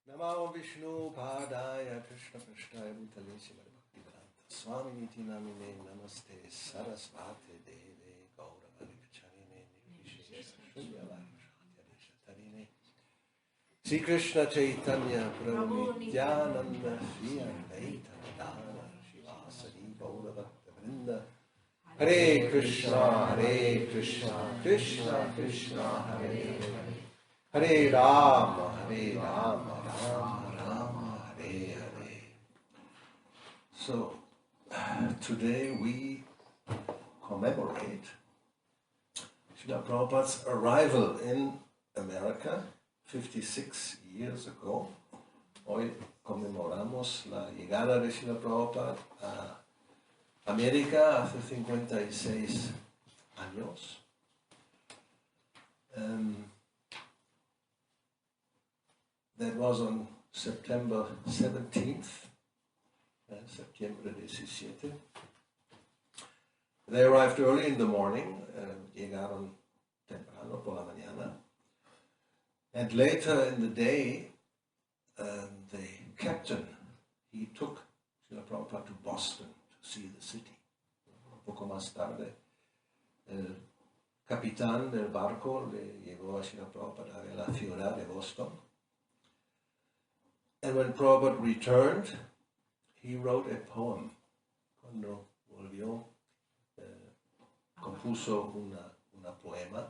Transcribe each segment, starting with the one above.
Namo Vishnu Padaya Krishna Prashtaya Bhutale Srimad Bhakti-vedanta Swami Niti Namine Namaste Sarasvate Deve Gauravani Vacharine Nirvishesha Shunyavadi Shatarine Sri Krishna Chaitanya Prabhu Nityananda Sri Advaita Gadana Shivasari Gauravata-vrinda Hare Krishna Krishna Krishna Hare Hare Hare Rama, Rama Rama, Hare Hare. So, today we commemorate Srila Prabhupada's arrival in America 56 years ago. Hoy conmemoramos la llegada de Srila Prabhupada a América hace 56 años. That was on September 17th, septiembre 17. They arrived early in the morning, llegaron temprano por la mañana. And later in the day, the captain, he took Srila Prabhupada to Boston to see the city. Un poco más tarde, el capitán del barco le llevó a Srila Prabhupada a la ciudad de Boston. And when Prabhupada returned, he wrote a poem. Cuando volvió, compuso una poema,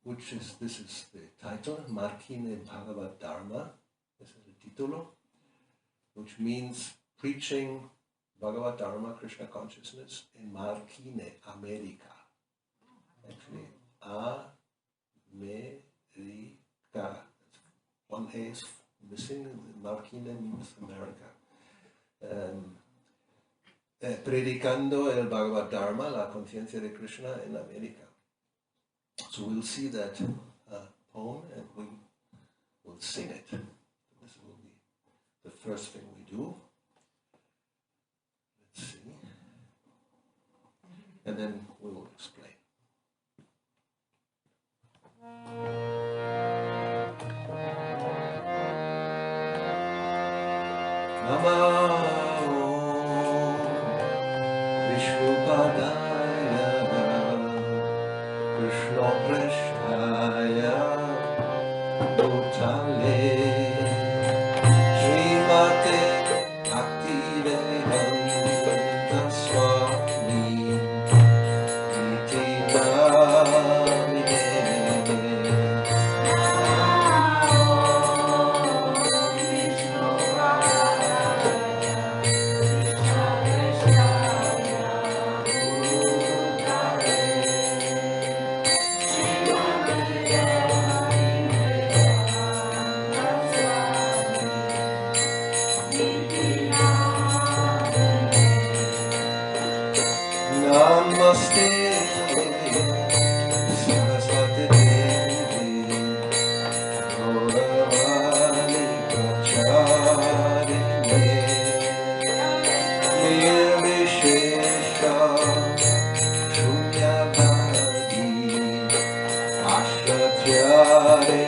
this is the title, Markine bhagavata-dharma, this is the título, which means preaching Bhagavad-dharma, Krishna consciousness in Markine, America. Actually, America. One A is missing, Markine means America. Predicando el Bhagavad-dharma, la conciencia de Krishna en América. So we'll see that poem and we will sing it. This will be the first thing we do. Let's see. And then we will explain. Namo Vishnupadaya Krishna Prasthaya Bhutale Srimate Bhakti-vedanta Swami Niti Namine Namaste Sarasvati Devi Gauravani Vacharine Nirvishesha Shunyavadi Ashtatyare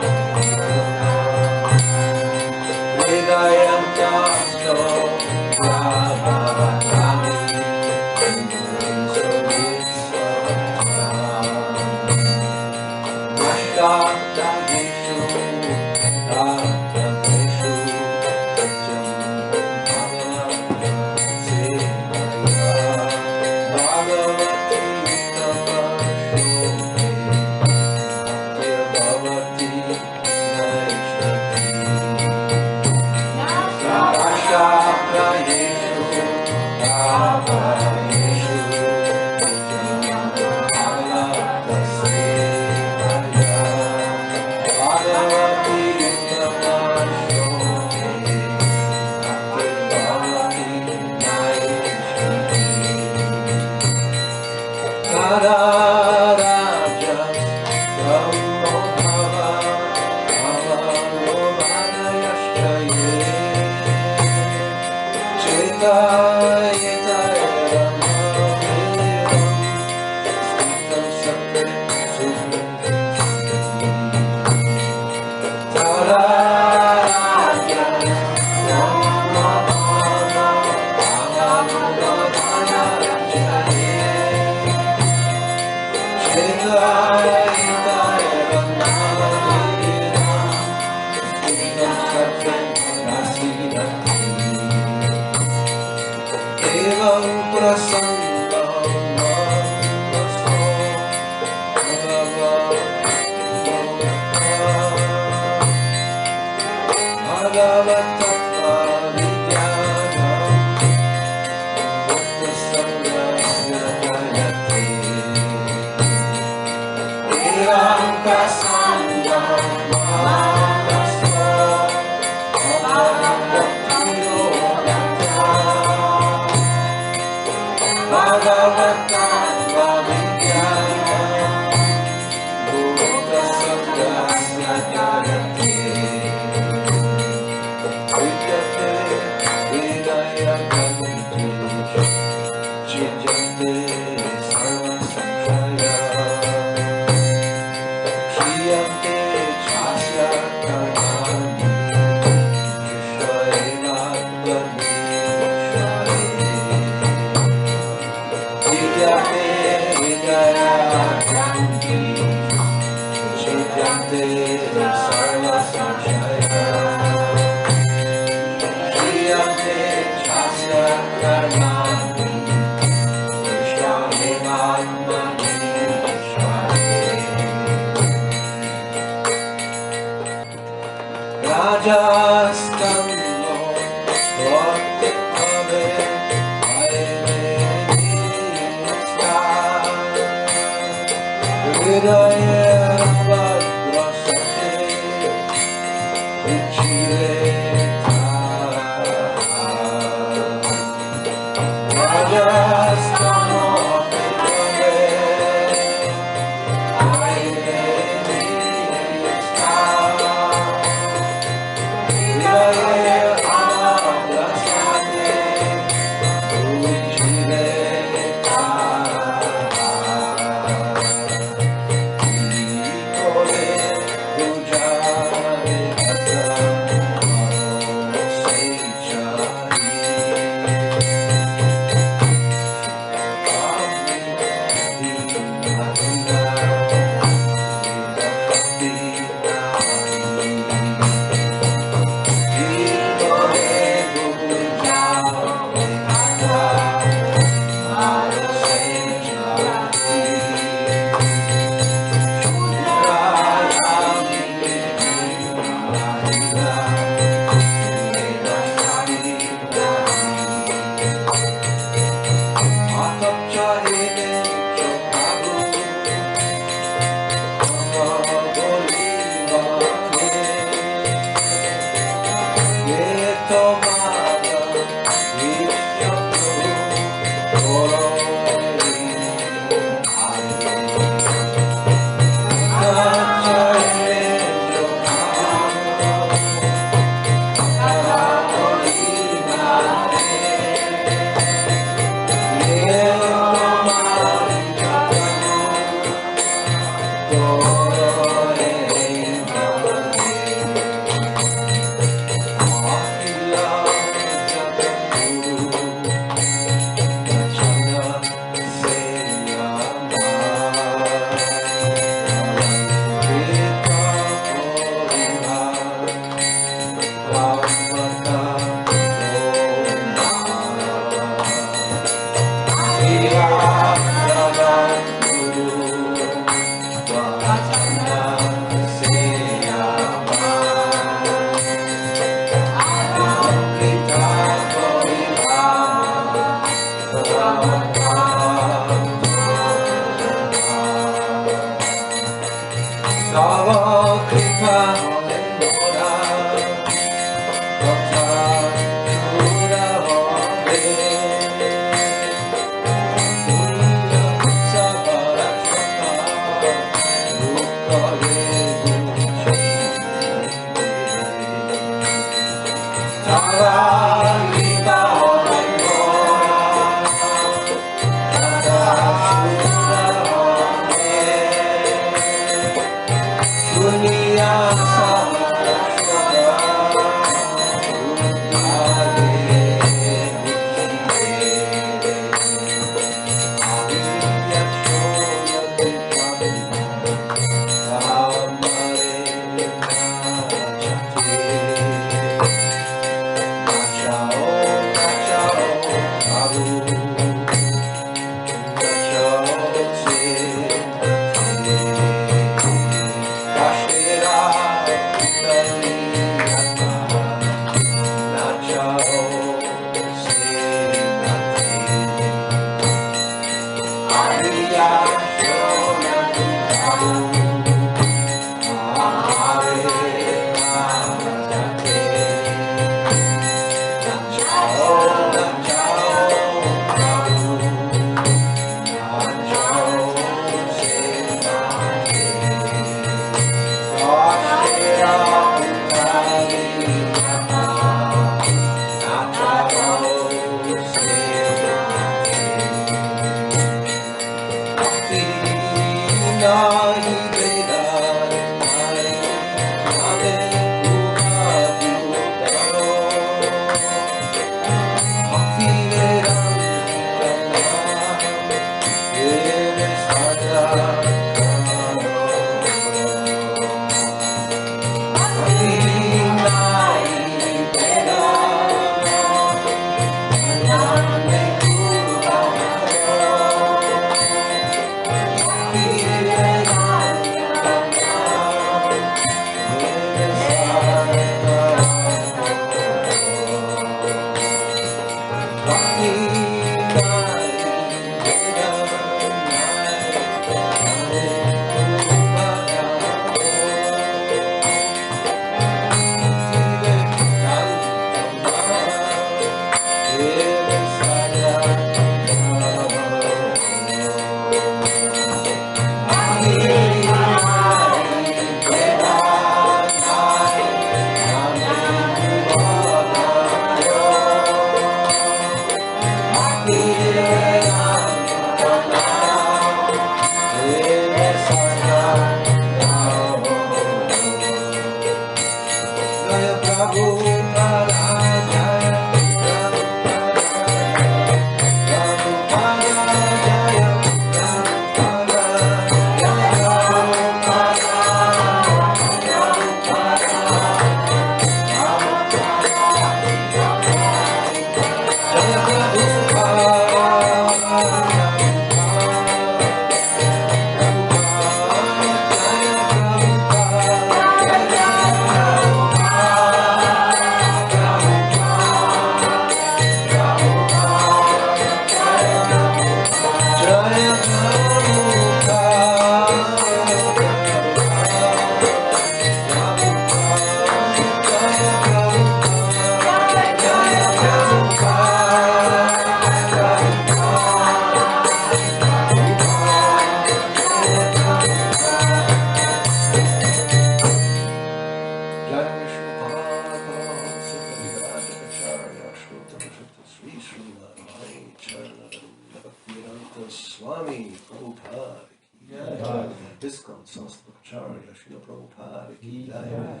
Swami Prabhupada ki jai. Viscount Sanskritacharya Srila Prabhupada ki jai.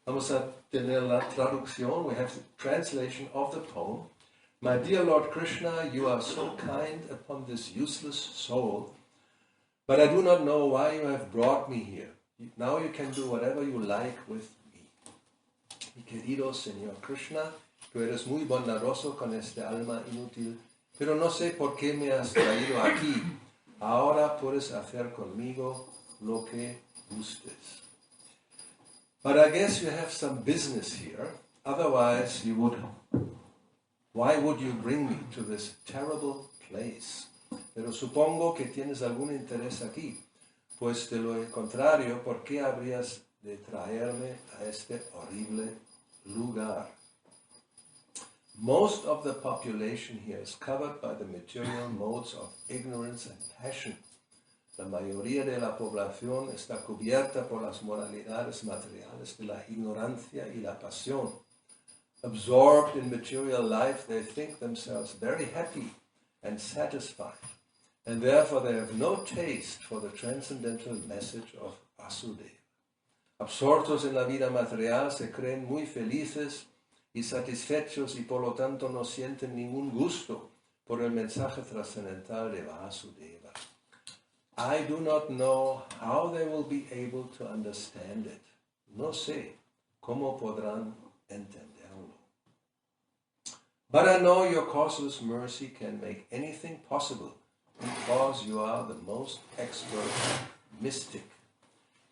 Vamos a tener la traducción. We have the translation of the poem. My dear Lord Krishna, you are so kind upon this useless soul, but I do not know why you have brought me here. Now you can do whatever you like with me. Mi querido Señor Krishna, tú eres muy bondadoso con este alma inútil, pero no sé por qué me has traído aquí. Ahora puedes hacer conmigo lo que gustes. But I guess you have some business here. Otherwise, why would you bring me to this terrible place? Pero supongo que tienes algún interés aquí. Pues de lo contrario, ¿por qué habrías de traerme a este horrible lugar? Most of the population here is covered by the material modes of ignorance and passion. La mayoría de la población está cubierta por las moralidades materiales de la ignorancia y la pasión. Absorbed in material life, they think themselves very happy and satisfied, and therefore they have no taste for the transcendental message of Vasudeva. Absortos en la vida material, se creen muy felices y satisfechos y por lo tanto no sienten ningún gusto por el mensaje trascendental de Vasudeva. I do not know how they will be able to understand it. No sé cómo podrán entenderlo. But I know your causeless mercy can make anything possible because you are the most expert mystic.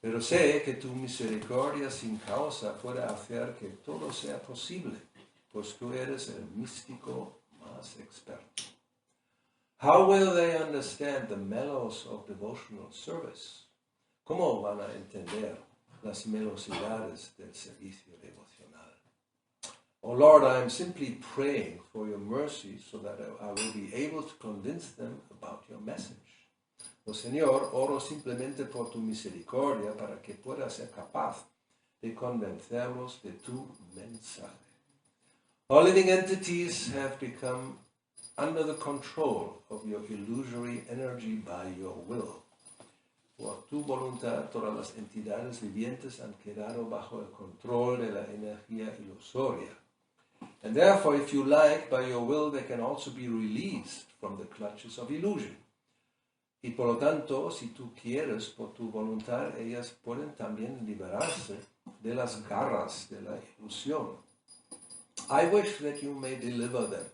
Pero sé que tu misericordia sin causa puede hacer que todo sea posible, pues tú eres el místico más experto. How will they understand the mellows of devotional service? ¿Cómo van a entender las melosidades del servicio devocional? Oh Lord, I am simply praying for your mercy so that I will be able to convince them about your message. Oh Señor, oro simplemente por tu misericordia para que pueda ser capaz de convencerlos de tu mensaje. All living entities have become under the control of your illusory energy by your will. Por tu voluntad, todas las entidades vivientes han quedado bajo el control de la energía ilusoria. And therefore, if you like, by your will, they can also be released from the clutches of illusion. Y por lo tanto, si tú quieres, por tu voluntad, ellas pueden también liberarse de las garras de la ilusión. I wish that you may deliver them.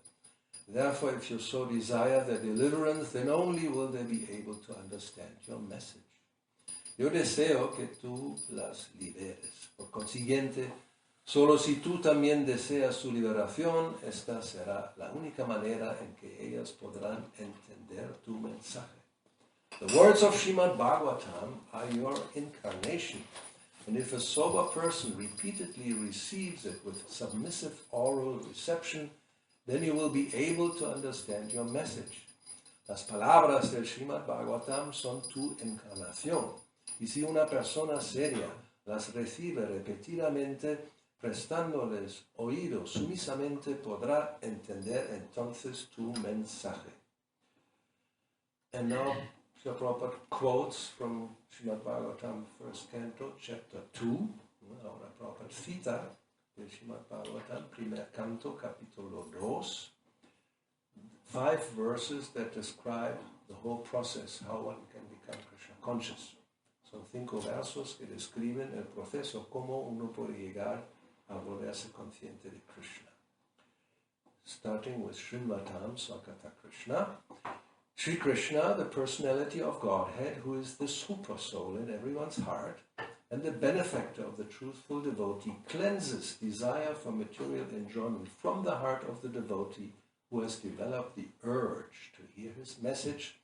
Therefore, if you so desire their deliverance, then only will they be able to understand your message. Yo deseo que tú las liberes. Por consiguiente, solo si tú también deseas su liberación, esta será la única manera en que ellas podrán entender tu mensaje. The words of Srimad Bhagavatam are your incarnation, and if a sober person repeatedly receives it with submissive oral reception, then you will be able to understand your message. Las palabras del Srimad Bhagavatam son tu encarnación, y si una persona seria las recibe repetidamente, prestándoles oído sumisamente, podrá entender entonces tu mensaje. And now, Srila Prabhupada quotes from Srimad Bhagavatam, first canto, chapter 2. Ahora Prabhupada cita del Srimad Bhagavatam, primer canto, capítulo 2. 5 verses that describe the whole process, how one can become Krishna conscious. Son 5 versos que describen el proceso, cómo uno puede llegar a volverse consciente de Krishna. Starting with Srimvatam Sakata Krishna. Sri Krishna, the personality of Godhead, who is the super soul in everyone's heart, and the benefactor of the truthful devotee, cleanses desire for material enjoyment from the heart of the devotee who has developed the urge to hear his message,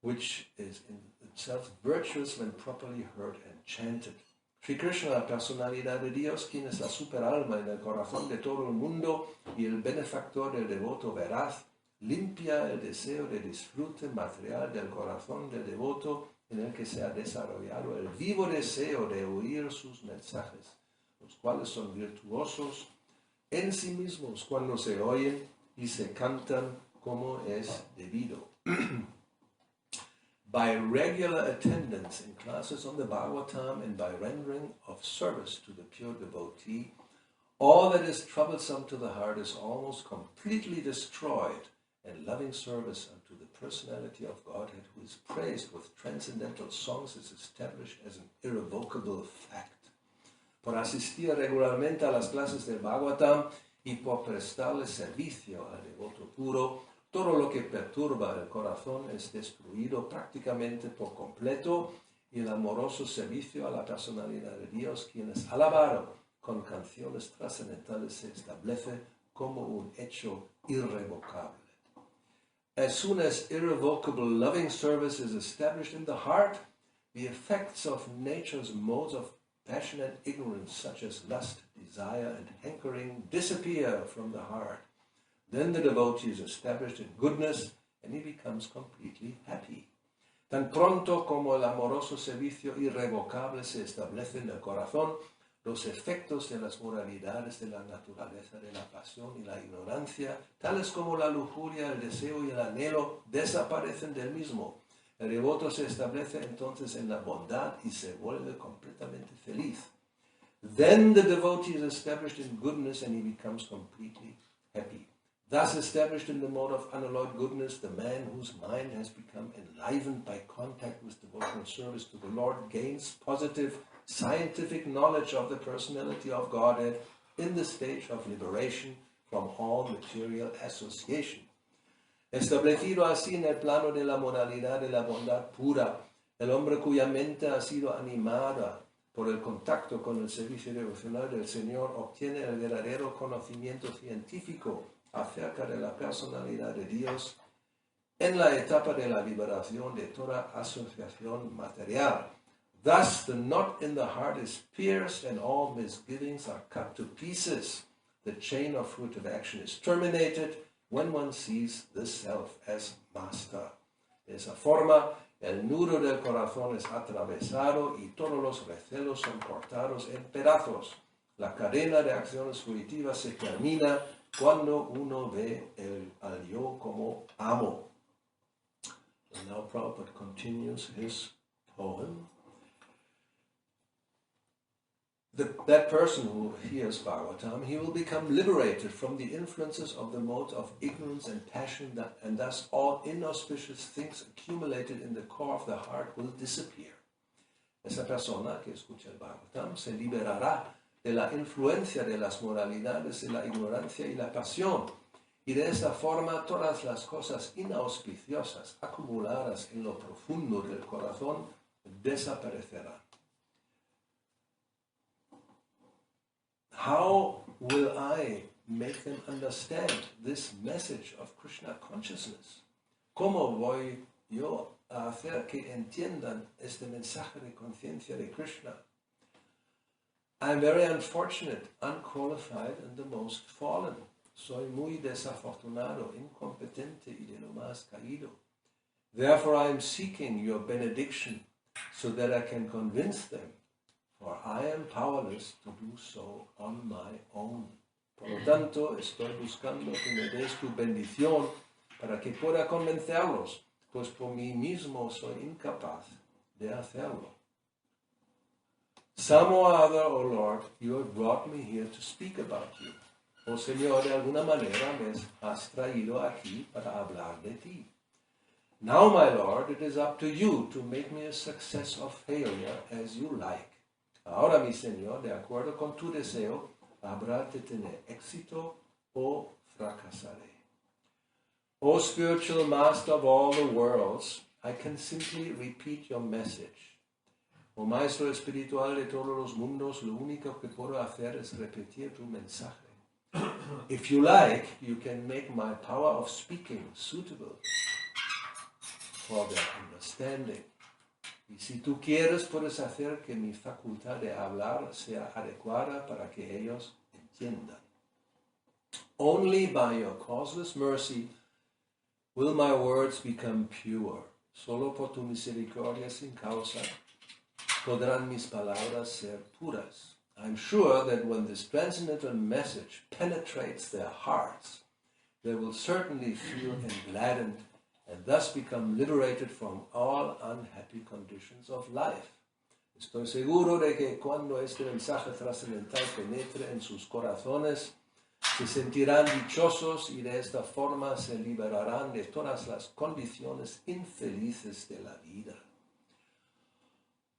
which is in itself virtuous when properly heard and chanted. Sri Krishna, la personalidad de Dios, quien es la superalma en el corazón de todo el mundo y el benefactor del devoto veraz, limpia el deseo de disfrute material del corazón del devoto en el que se ha desarrollado el vivo deseo de oír sus mensajes, los cuales son virtuosos en sí mismos cuando se oyen y se cantan como es debido. By regular attendance in classes on the Bhagavatam and by rendering of service to the pure devotee, all that is troublesome to the heart is almost completely destroyed, and loving service unto the personality of Godhead, who is praised with transcendental songs, is established as an irrevocable fact. Por asistir regularmente a las clases del Bhagavatam y por prestarle servicio al devoto puro, todo lo que perturba el corazón es destruido prácticamente por completo, y el amoroso servicio a la personalidad de Dios, quien es alabado con canciones trascendentales, se establece como un hecho irrevocable. As soon as irrevocable loving service is established in the heart, the effects of nature's modes of passion and ignorance, such as lust, desire, and hankering, disappear from the heart. Then the devotee is established in goodness, and he becomes completely happy. Tan pronto como el amoroso servicio irrevocable se establece en el corazón, los efectos de las moralidades de la naturaleza de la pasión y la ignorancia, tales como la lujuria, el deseo y el anhelo, desaparecen del mismo. El devoto se establece entonces en la bondad y se vuelve completamente feliz. Then the devotee is established in goodness and he becomes completely happy. Thus established in the mode of unalloyed goodness, the man whose mind has become enlivened by contact with devotional service to the Lord gains positive scientific knowledge of the personality of Godhead in the stage of liberation from all material association. Establecido así en el plano de la moralidad de la bondad pura, El hombre cuya mente ha sido animada por el contacto con el servicio devocional del Señor obtiene el verdadero conocimiento científico acerca de la personalidad de Dios en la etapa de la liberación de toda asociación material. Thus, the knot in the heart is pierced and all misgivings are cut to pieces. The chain of fruitive action is terminated when one sees the self as master. De esa forma, el nudo del corazón es atravesado y todos los recelos son cortados en pedazos. La cadena de acciones fruitivas se termina cuando uno ve al yo como amo. And now Prabhupada continues his poem. That person who hears Bhagavatam, he will become liberated from the influences of the modes of ignorance and passion, and thus all inauspicious things accumulated in the core of the heart will disappear. Esa persona que escucha el Bhagavatam se liberará de la influencia de las moralidades, de la ignorancia y la pasión, y de esta forma todas las cosas inauspiciosas acumuladas en lo profundo del corazón desaparecerán. How will I make them understand this message of Krishna consciousness? ¿Cómo voy yo a hacer que entiendan este mensaje de conciencia de Krishna? I am very unfortunate, unqualified, and the most fallen. Soy muy desafortunado, incompetente y de lo más caído. Therefore I am seeking your benediction so that I can convince them, for I am powerless to do so on my own. Por lo tanto, estoy buscando que me des tu bendición para que pueda convencerlos, pues por mí mismo soy incapaz de hacerlo. Some or other, O Lord, you have brought me here to speak about you. Oh Señor, de alguna manera me has traído aquí para hablar de ti. Now, my Lord, it is up to you to make me a success or failure as you like. Ahora, mi Señor, de acuerdo con tu deseo, habrá de tener éxito o fracasaré. O spiritual master of all the worlds, I can simply repeat your message. O maestro espiritual de todos los mundos, lo único que puedo hacer es repetir tu mensaje. If you like, you can make my power of speaking suitable for their understanding. Y si tú quieres, puedes hacer que mi facultad de hablar sea adecuada para que ellos entiendan. Only by your causeless mercy will my words become pure. Solo por tu misericordia sin causa podrán mis palabras ser puras. I'm sure that when this transcendental message penetrates their hearts, they will certainly feel engladdened and thus become liberated from all unhappy conditions of life. Estoy seguro de que cuando este mensaje trascendental penetre en sus corazones, se sentirán dichosos y de esta forma se liberarán de todas las condiciones infelices de la vida.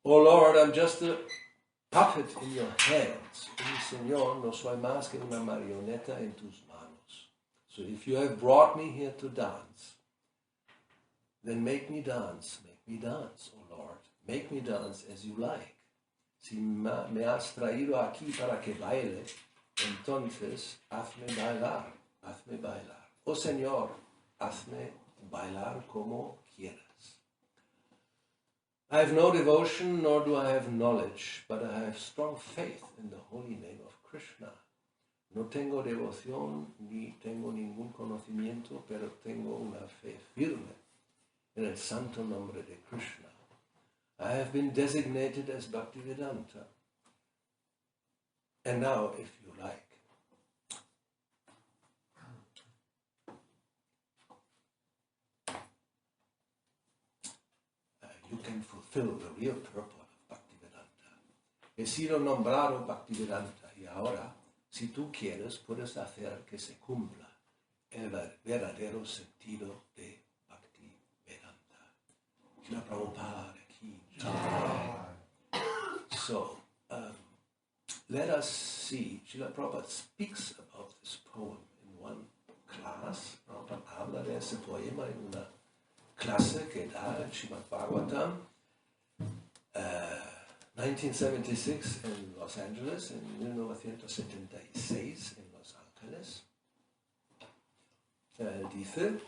Oh Lord, I'm just a puppet in your hands. Mi Señor, no soy más que una marioneta en tus manos. So if you have brought me here to dance, then make me dance, oh Lord. Make me dance as you like. Si me has traído aquí para que baile, entonces hazme bailar. Oh Señor, hazme bailar como quieras. I have no devotion, nor do I have knowledge, but I have strong faith in the holy name of Krishna. No tengo devoción, ni tengo ningún conocimiento, pero tengo una fe firme en el santo nombre de Krishna. I have been designated as Bhakti-vedanta. And now, if you like, you can fulfill the real purpose of Bhakti-vedanta. He sido nombrado Bhakti-vedanta y ahora, si tú quieres, puedes hacer que se cumpla el verdadero sentido de Bhakti-vedanta. Shila Prabhupada ki jai. So, let us see. Srila Prabhupada speaks about this poem in one class. Prabhupada habla de ese poema en una clase que da el Srimad Bhagavatam. 1976 en Los Angeles, en 1976 en Los Ángeles. Dice,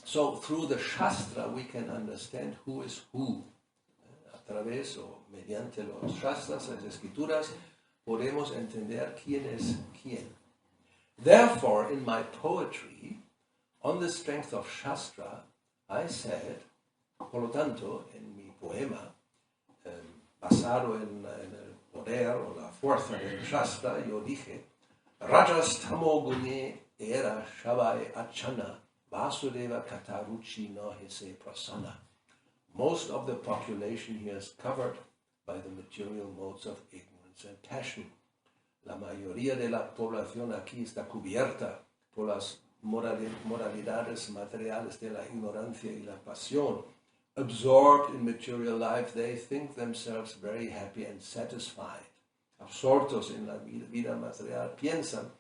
so through the Shastra we can understand who is who. A través o mediante los Shastras, las escrituras, podemos entender quién es quién. Therefore, in my poetry, on the strength of Shastra, I said, por lo tanto, en mi poema, basado en el poder o la fuerza del Shastra, yo dije, Rajas tamo gune era shabai achana, vasudeva kataruchi no hese prasana. Most of the population here is covered by the material modes of ignorance and passion. La mayoría de la población aquí está cubierta por las moralidades materiales de la ignorancia y la pasión. Absorbed in material life, they think themselves very happy and satisfied. Absortos en la vida material, piensan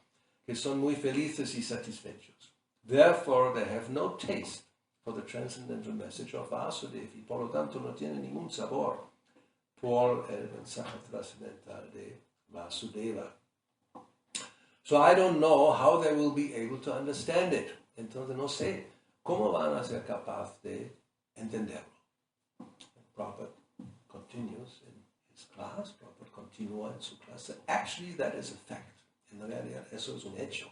que son muy felices y satisfechos. Therefore, they have no taste for the transcendental message of Vasudeva, y por lo tanto no tienen ningún sabor por el mensaje trascendental de Vasudeva. So I don't know how they will be able to understand it. Entonces no sé cómo van a ser capaces de entenderlo. Prabhupada continues in his class, Prabhupada continúa en su clase. Actually, that is a fact. En realidad, eso es un hecho.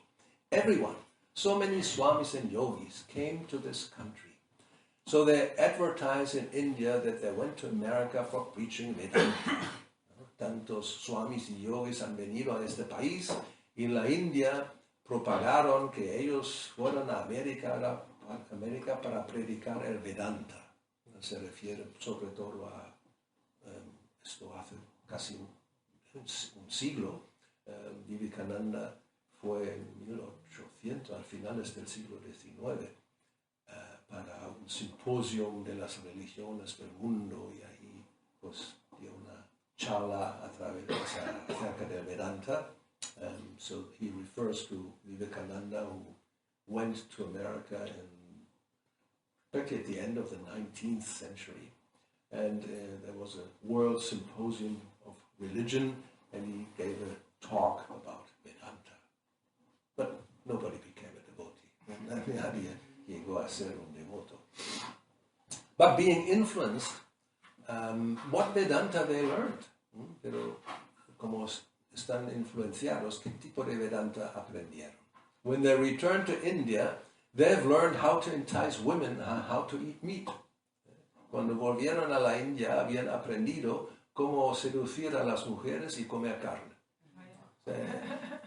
Everyone, so many swamis and yogis came to this country. So they advertised in India that they went to America for preaching Vedanta. Tantos swamis y yogis han venido a este país y en la India propagaron que ellos fueron a América para predicar el Vedanta. Se refiere sobre todo a esto hace casi un siglo. Vivekananda fue en 1800, al finales del siglo XIX, para un simposio de las religiones del mundo y ahí pues dio una charla acerca del Vedanta. So he refers to Vivekananda, who went to America back at the end of the 19th century, and there was a world symposium of religion, and he gave a talk about Vedanta. But nobody became a devotee. Nadie llegó a ser un devoto. But being influenced, what Vedanta they learned? Pero como están influenciados, ¿qué tipo de Vedanta aprendieron? When they returned to India, they've learned how to entice women, how to eat meat. Cuando volvieron a la India, habían aprendido cómo seducir a las mujeres y comer carne.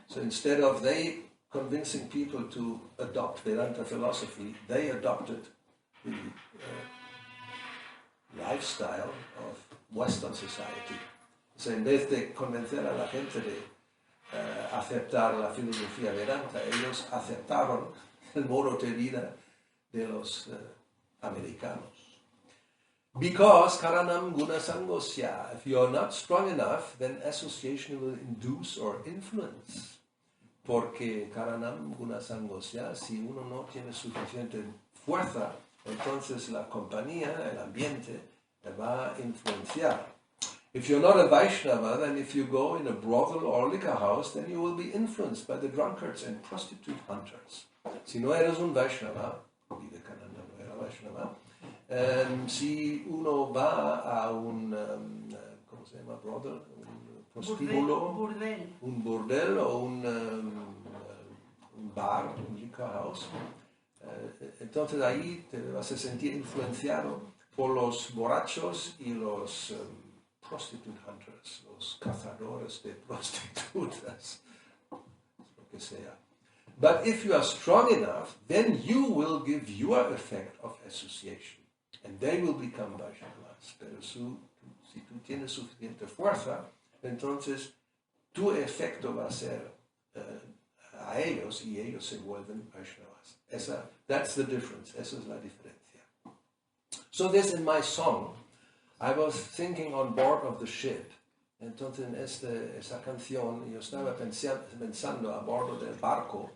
So instead of they convincing people to adopt Vedanta philosophy, they adopted the lifestyle of Western society. So en vez de convencer a la gente de aceptar la filosofía Vedanta, ellos aceptaron el modo de vida de los americanos. Because karanam gunasangosya, if you're not strong enough, then association will induce or influence. Porque karanam gunasangosya, si uno no tiene suficiente fuerza, entonces la compañía, el ambiente, va a influenciar. If you're not a Vaishnava, then if you go in a brothel or liquor house, then you will be influenced by the drunkards and prostitute hunters. Si no eres un Vaishnava, Vivekananda no era Vaishnava, si uno va a un, ¿cómo se llama? Brothel, un prostíbulo, un burdel o un bar, un liquor house, entonces ahí te vas a sentir influenciado por los borrachos y los prostitute hunters, los cazadores de prostitutas, lo que sea. But if you are strong enough, then you will give your effect of association, and they will become Vaishnavas. Pero si tú tienes suficiente fuerza, entonces tu efecto va a ser a ellos y ellos se vuelven Vaishnavas. That's the difference. Esa es la diferencia. So this in my song, I was thinking on board of the ship. Entonces en esa canción yo estaba pensando a bordo del barco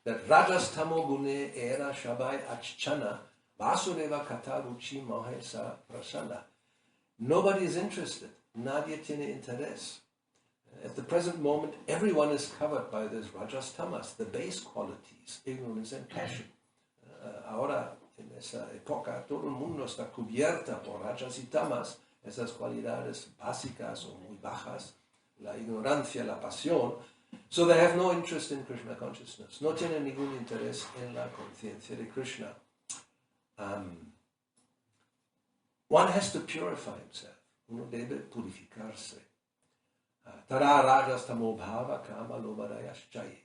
that Rajas tamo gune era shabai achchana vasudeva kataruchi mahesa prasana. Nobody is interested. Nadie tiene interés. At the present moment, everyone is covered by this rajas tamas, the base qualities, ignorance and passion. Ahora, en esa época, todo el mundo está cubierta por rajas y tamas, esas cualidades básicas o muy bajas, la ignorancia, la pasión. So they have no interest in Krishna consciousness. No tienen ningún interés en la conciencia de Krishna. One has to purify himself. Uno debe purificarse. Tara rajas tamo bhava kama lobadayaschai.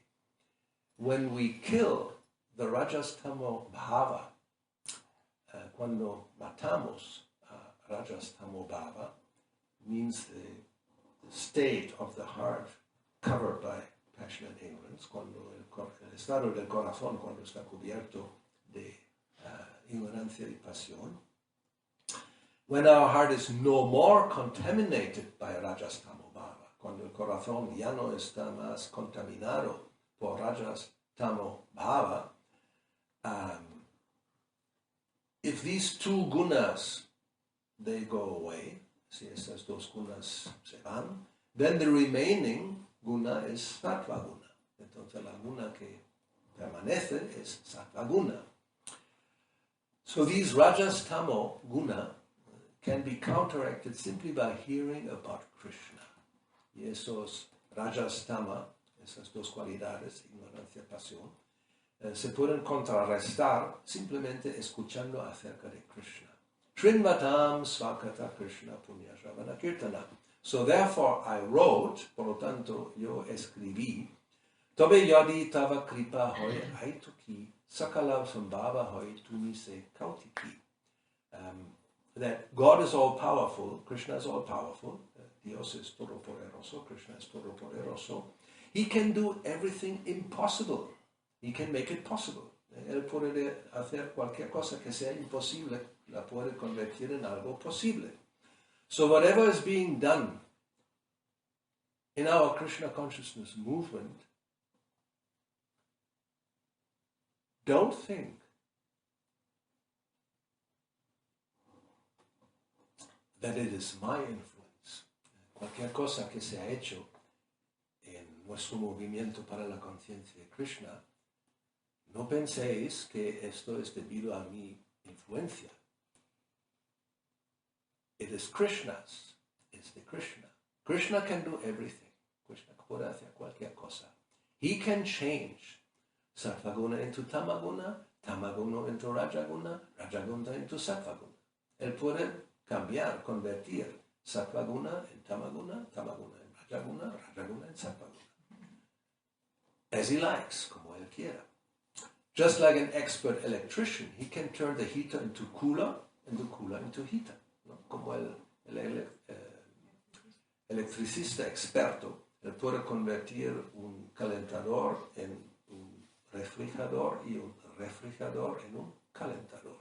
When we kill the rajas tamo bhava, cuando matamos rajas tamo bhava, means the state of the heart covered by passion and ignorance, cuando el estado del corazón, cuando está cubierto de ignorancia y pasión. When our heart is no more contaminated by rajas tamo bhava, cuando el corazón ya no está más contaminado por rajas tamo bhava, if these two gunas, they go away, si esas dos gunas se van, then the remaining guna is sattva guna. Entonces la guna que permanece es sattva guna. So these rajas tamo guna can be counteracted simply by hearing about Krishna. Y esos rajas tama, esas dos cualidades, ignorancia y pasión, se pueden contrarrestar simplemente escuchando acerca de Krishna. Shrinvatam svakata Krishna punya shravana kirtana. So therefore I wrote, por lo tanto yo escribí, Tobe yadi tava kripa hoy aituki, sakala sambhava hoy tumi se kautiki. That God is all-powerful, Krishna is all-powerful, Dios es todopoderoso, Krishna es todopoderoso. He can do everything impossible. He can make it possible. Él puede hacer cualquier cosa que sea imposible, la puede convertir en algo posible. So whatever is being done in our Krishna consciousness movement, don't think that it is my influence. Cualquier cosa que se ha hecho en nuestro movimiento para la conciencia de Krishna, no penséis que esto es debido a mi influencia. It is Krishna's. It's the Krishna. Krishna can do everything. Krishna puede hacer cualquier cosa. He can change Sattvaguna into Tamaguna, Tamaguna into Rajaguna, Rajaguna into Sattvaguna. Él puede cambiar, convertir Sattvaguna en Tamaguna, Tamaguna en Rajaguna, Rajaguna en Sattvaguna. As he likes, como él quiera. Just like an expert electrician, he can turn the heater into cooler and the cooler into heater. ¿No? Como el electricista experto, él puede convertir un calentador en un refrigerador y un refrigerador en un calentador.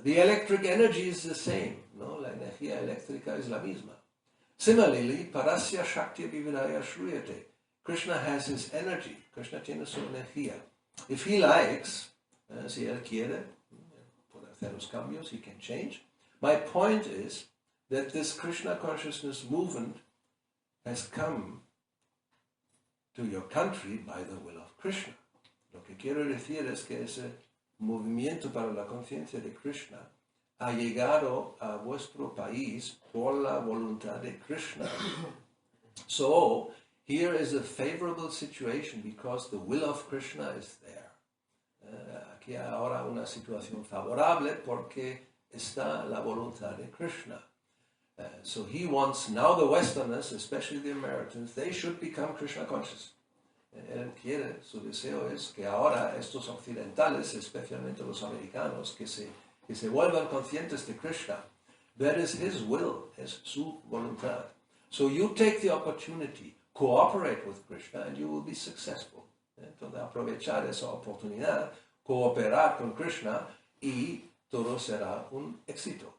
The electric energy is the same, ¿no? La energía eléctrica es la misma. Similarly, parasya shakti vividaya shruyate. Krishna has his energy. Krishna tiene su energía. If he likes, si él quiere, puede hacer los cambios, he can change. My point is that this Krishna consciousness movement has come to your country by the will of Krishna. Lo que quiero decir es que ese movimiento para la conciencia de Krishna ha llegado a vuestro país por la voluntad de Krishna. So, here is a favorable situation because the will of Krishna is there. Aquí hay ahora una situación favorable porque está la voluntad de Krishna. So he wants, now the Westerners, especially the Americans, they should become Krishna conscious. Él quiere, su deseo es que ahora estos occidentales, especialmente los americanos, que se vuelvan conscientes de Krishna. That is his will, es su voluntad. So you take the opportunity, cooperate with Krishna, and you will be successful. Entonces aprovechar esa oportunidad, cooperar con Krishna, y todo será un éxito.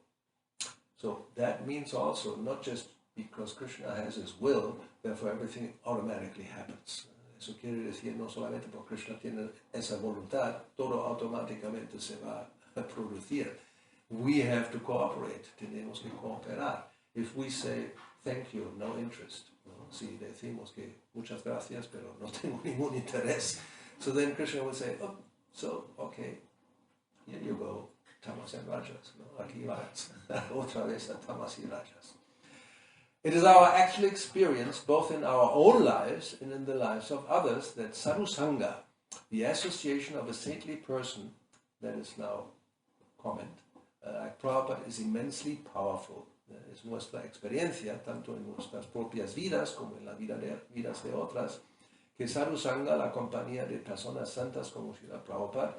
So that means also, not just because Krishna has his will, therefore everything automatically happens. Eso quiere decir no solamente porque Krishna tiene esa voluntad, todo automáticamente se va a producir. we have to cooperate, tenemos que cooperar. If we say, thank you, no interest, ¿no? Si decimos que muchas gracias, pero no tengo ningún interés, so then Krishna will say, oh, so, okay, here you go, tamas and rajas, ¿no? Aquí vas, otra vez a tamas y rajas. It is our actual experience, both in our own lives and in the lives of others, that sadhusanga, the association of a saintly person, that is now comment, like Prabhupada, is immensely powerful. Es nuestra experiencia, tanto en nuestras propias vidas como en la vidas de otras, que sadhusanga, la compañía de personas santas como Srila Prabhupada,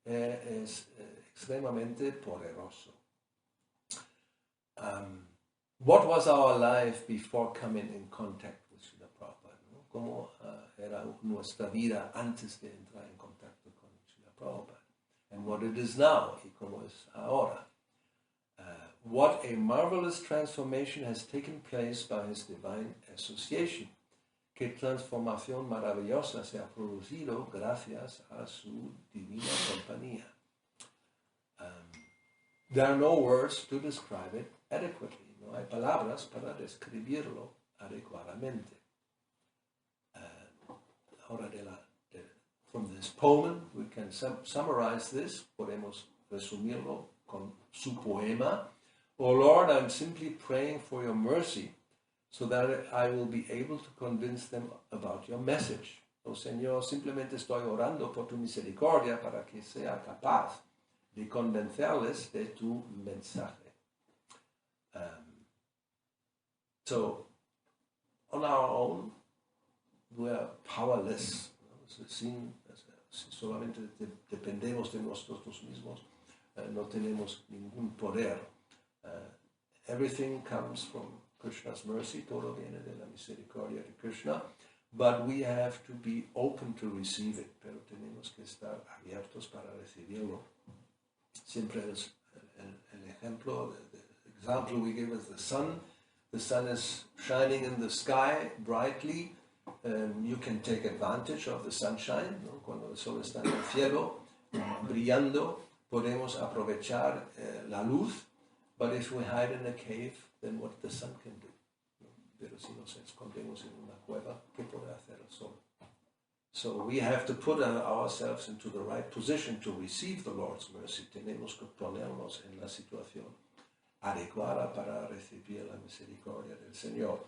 es extremadamente poderoso. What was our life before coming in contact with Srila Prabhupada? ¿No? ¿Cómo era nuestra vida antes de entrar en contacto con Srila Prabhupada? And what it is now, y cómo es ahora. What a marvelous transformation has taken place by his divine association. Qué transformación maravillosa se ha producido gracias a su divina compañía. There are no words to describe it adequately. No hay palabras para describirlo adecuadamente. Ahora from this poem, we can summarize this. Podemos resumirlo con su poema. Oh Lord, I'm simply praying for your mercy so that I will be able to convince them about your message. Oh Señor, simplemente estoy orando por tu misericordia para que sea capaz de convencerles de tu mensaje. So, on our own, we are powerless. Solamente dependemos de nosotros mismos. No tenemos ningún poder. Everything comes from Krishna's mercy. Todo viene de la misericordia de Krishna. But we have to be open to receive it. Pero tenemos que estar abiertos para recibirlo. Siempre es el ejemplo, the example we give is the sun. The sun is shining in the sky brightly. You can take advantage of the sunshine, ¿no? Cuando el sol está en el cielo, brillando, podemos aprovechar la luz. But if we hide in a cave, then what the sun can do? ¿No? Pero si nos escondemos en una cueva, ¿qué puede hacer el sol? So we have to put ourselves into the right position to receive the Lord's mercy. Tenemos que ponernos en la situación adecuada para recibir la misericordia del Señor.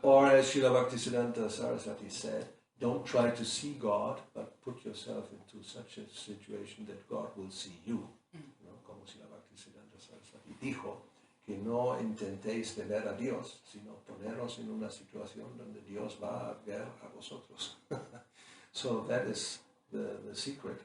Or as Srila Bhaktisiddhanta Saraswati said, don't try to see God, but put yourself into such a situation that God will see you. ¿No? Como Srila Bhaktisiddhanta Saraswati dijo, que no intentéis de ver a Dios, sino poneros en una situación donde Dios va a ver a vosotros. So that is the secret.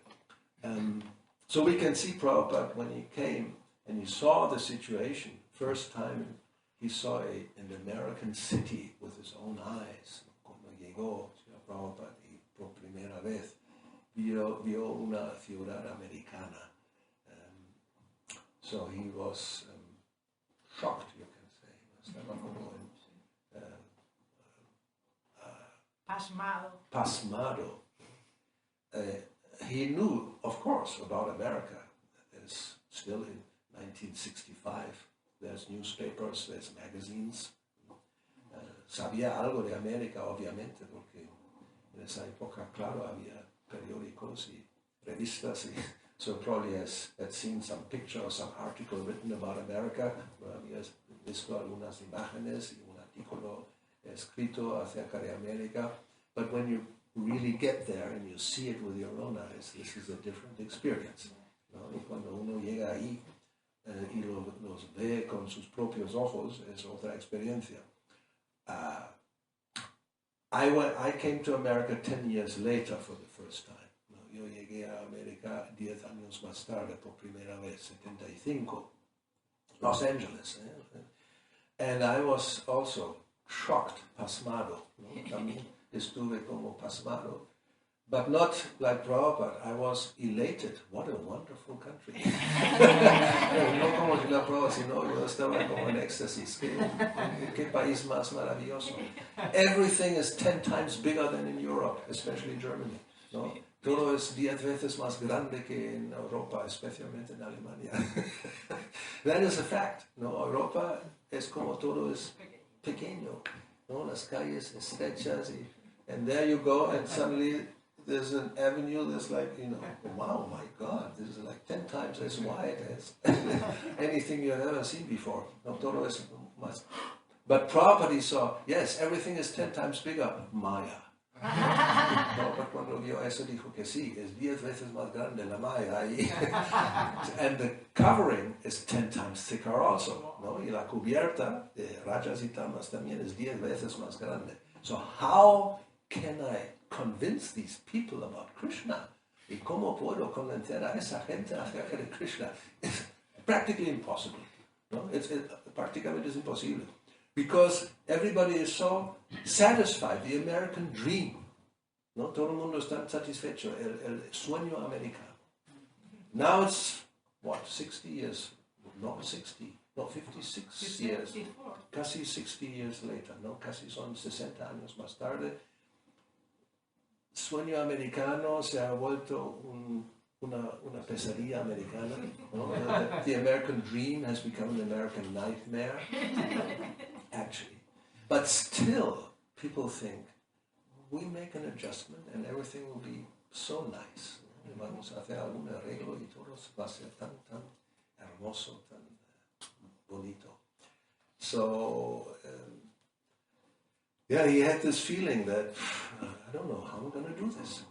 So we can see Prabhupada when he came, and he saw the situation, first time he saw an American city with his own eyes. Cuando llegó Prabhupada y por primera vez vio una ciudad americana. So he was shocked, you can say. Estaba como pasmado. He knew, of course, about America. There's still in 1965, there's newspapers, there's magazines. Sabía algo de América, obviamente, porque en esa época, claro, había periódicos y revistas. So probably had seen some picture or some article written about America. Había visto algunas imágenes y un artículo escrito acerca de América. But when you really get there and you see it with your own eyes, this is a different experience. ¿No? Y cuando uno llega ahí, y los ve con sus propios ojos, es otra experiencia. I came to America 10 years later for the first time. ¿No? Yo llegué a América 10 años más tarde por primera vez, 75, Los Angeles. And I was also shocked, pasmado. ¿No? También estuve como pasmado. But not like Prabhupada, I was elated. What a wonderful country. No como Srila Prabhupada, sino yo estaba como en éxtasis. ¿Qué país más maravilloso? Everything is 10 times bigger than in Europe, especially Germany. No? todo es 10 veces más grande que en Europa, especialmente en Alemania. That is a fact. ¿No? Europa es como todo es pequeño. ¿No? Las calles estrechas and there you go and suddenly there's an avenue that's like, wow, my God, this is like 10 times as wide as anything you've ever seen before. No, todo es más. But Prabhupada saw, yes, everything is 10 times bigger. Maya. Prabhupada cuando vio eso dijo que sí, es 10 veces más grande la Maya ahí. And the covering is 10 times thicker also. ¿No? Y la cubierta de Rajas y Tamas también es 10 veces más grande. So how can I convince these people about Krishna? ¿Y cómo puedo convencer a esa gente acerca de Krishna? It's practically impossible. ¿No? Prácticamente es imposible. Because everybody is so satisfied, the American dream. ¿No? Todo el mundo está satisfecho, el sueño americano. Now it's, 60 years? No, 56 years. Casi 60 years later, ¿no? Casi son 60 años más tarde. Sueño americano se ha vuelto una pesadilla americana. ¿No? The American dream has become an American nightmare. Actually. But still, people think, we make an adjustment and everything will be so nice. Vamos a hacer algún arreglo y todo va a ser tan hermoso, tan bonito. So, he had this feeling that, I don't know how I'm going to do this.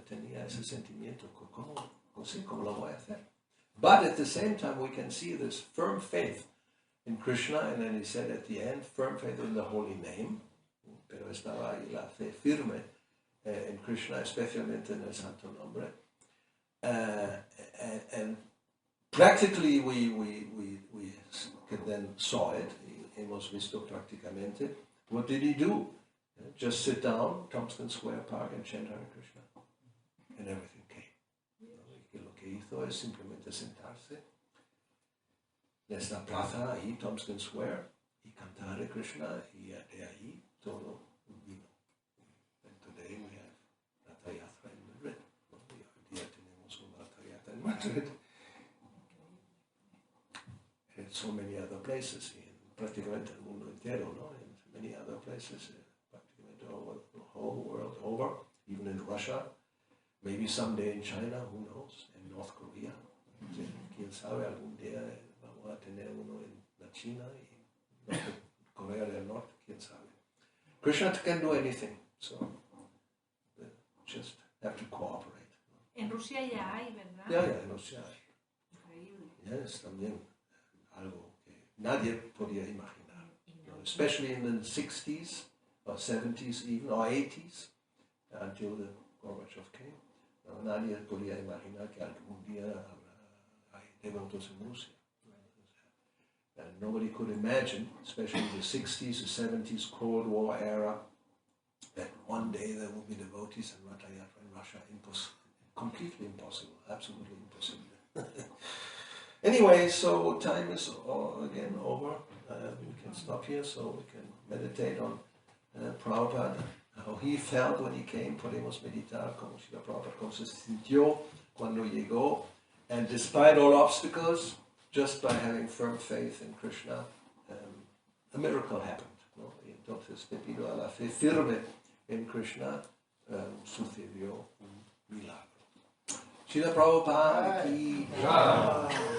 Tenía ese sentimiento, ¿cómo lo voy a hacer? But at the same time, we can see this firm faith in Krishna, and then he said at the end, firm faith in the holy name, pero estaba ahí la fe firme en Krishna, especialmente en el santo nombre. And practically we then saw it, hemos visto prácticamente. What did he do? Just sit down, Tompkins Square Park, and chant Hare Krishna. And everything came. Lo que hizo es simplemente sentarse en esta plaza ahí, Tompkins Square, y cantar Hare Krishna, y de ahí todo vino. And today we have Ratha Yatra in Madrid. Hoy día tenemos un Ratha Yatra en Madrid. And so many other places, prácticamente el mundo entero, ¿no? In many other places, prácticamente over the whole world over, even in Russia, maybe someday in China, who knows, in North Korea. Quién sabe, algún día vamos a tener uno en la China y Corea del Norte, quién sabe. Krishna can do anything, so just have to cooperate. En Rusia ya hay, ¿verdad? Ya, en Rusia hay. Increíble. Ya es también algo que nadie podía imaginar. Especially in the 60s, or 70s even, or 80s, until the Gorbachev came. Nadie podía imaginar que algún día hay devotos en Rusia. And nobody could imagine, especially in the 60s, the 70s, Cold War era, that one day there would be devotees and Ratha Yatra in Russia. Completely impossible, absolutely impossible. Anyway, so time is again over. We can stop here so we can meditate on Prabhupada, how he felt when he came. Podemos meditar como Srila Prabhupada, cómo se sintió cuando llegó. And despite all obstacles, just by having firm faith in Krishna, a miracle happened. ¿No? Y entonces, debido a la fe firme en Krishna, sucedió un milagro. Srila Prabhupada ki jai.